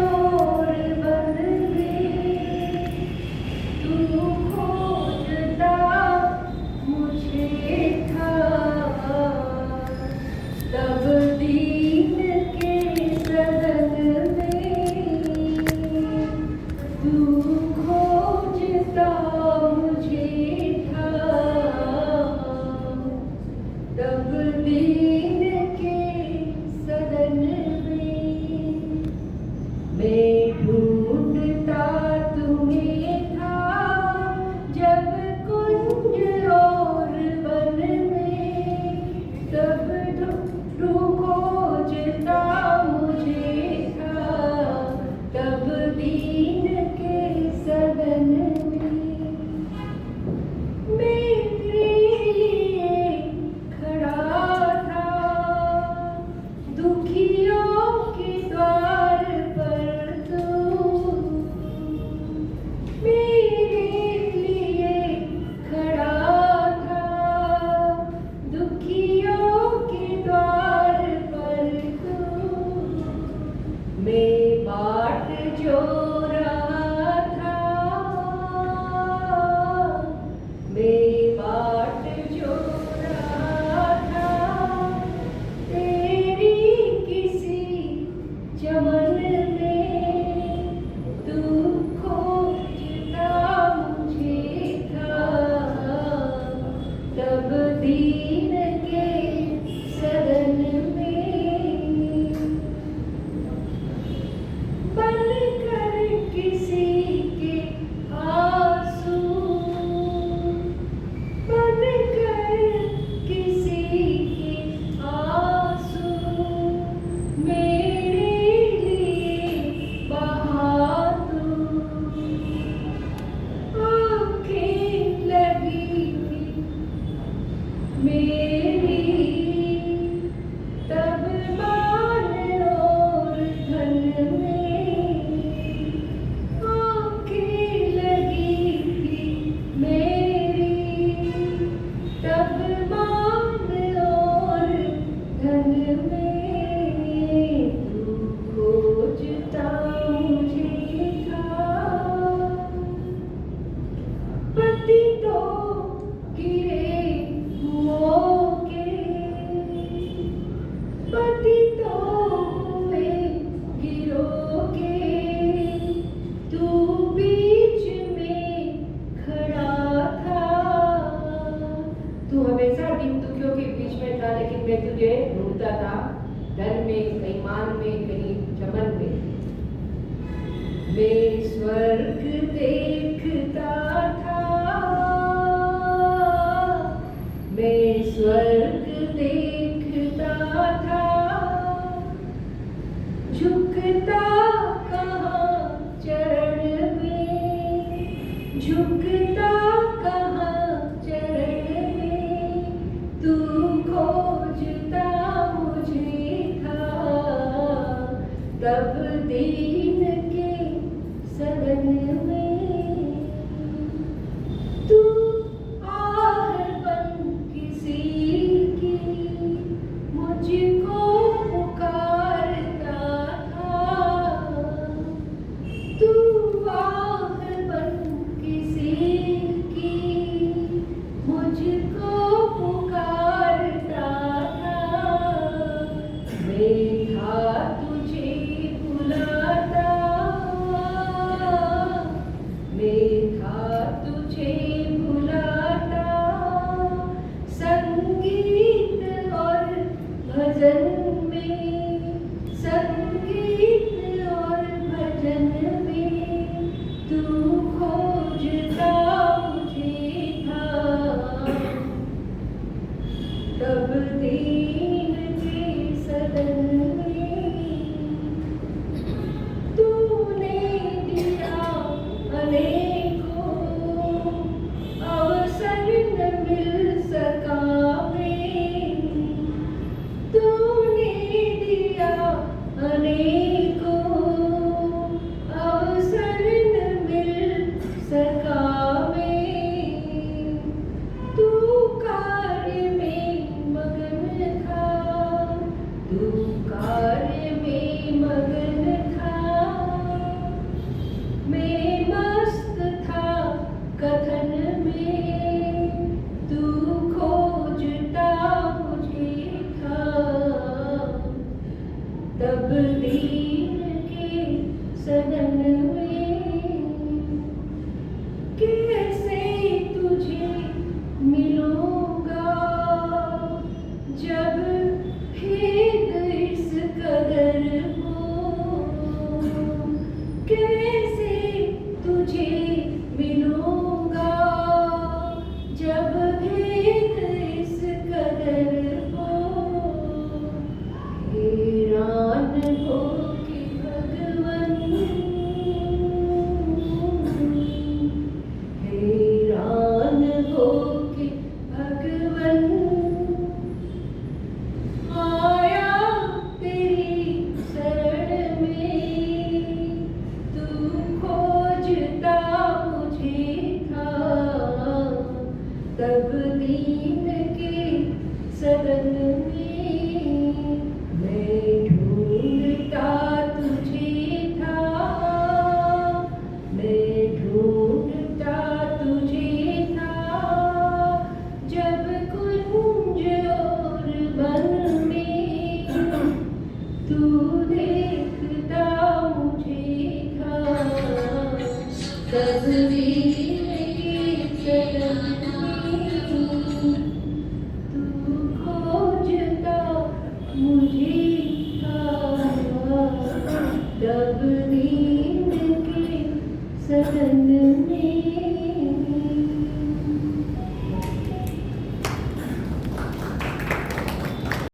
और बन गए, तू खोजता मुझे था, तब दीन के सदन में तू खोजता मुझे था, तब दीन के सदन में मैं ढूंढता तुम्हें था, जब कुंज और वन में, तब तू खोजता मुझे था, तब दीन के सदन में मेरे लिए खड़ा था, दुखियों के द्वार पर तू मेरे लिए खड़ा था, दुखियों के द्वार पर तू मैं बाट जो रहा था, मैं बाट जो रहा था, तेरी किसी चमन में, तू खोजता मुझे था, तब दीन के सदन में बनकर किसी के आंसू, बनकर किसी के आंसू मेरे लिए बहा तू, आँखें लगी मेरी, तब मान और धन में आँखें लगी मेरी, तब मान और धन में तू खोजता मुझे था, पति तो गिरे हुओं के, पति तो हुए गिरों के, तू बीच में खड़ा था, तू हमेशा दीन दुखियों के बीच में था, लेकिन मैं तुझे ढूंढता था, धन में, कहीं मान में, कहीं चमन में। मैं स्वर्ग देखता था, मैं स्वर्ग देखता था, झुकता कहाँ चरण में, झुकता कहाँ चरण में, तू खोजता मुझे था, तब दीन के सदन में तू आह बन किसी की मुझको पुकारता था, तू आह बन किसी की मुझको पुकारता था, मैं था तुझे बुलाता, दीन के सदन में कैसे तुझे मिलूंगा जब भेद इस कदर हो, कैसे तुझे मिलूंगा जब भेद इस कदर हो। हैरान हो कि भगवन, हैरान हो कि भगवन आया तेरी शरण में। तू खोजता मुझे था तब दीन के सदन में। मैं ढूंढता तुझे था, मैं ढूंढता तुझे था जब कुंज और वन में। तू देखता मुझे था तब दीन के सदन में। तू खोजता मुझे था तब दीन के सदन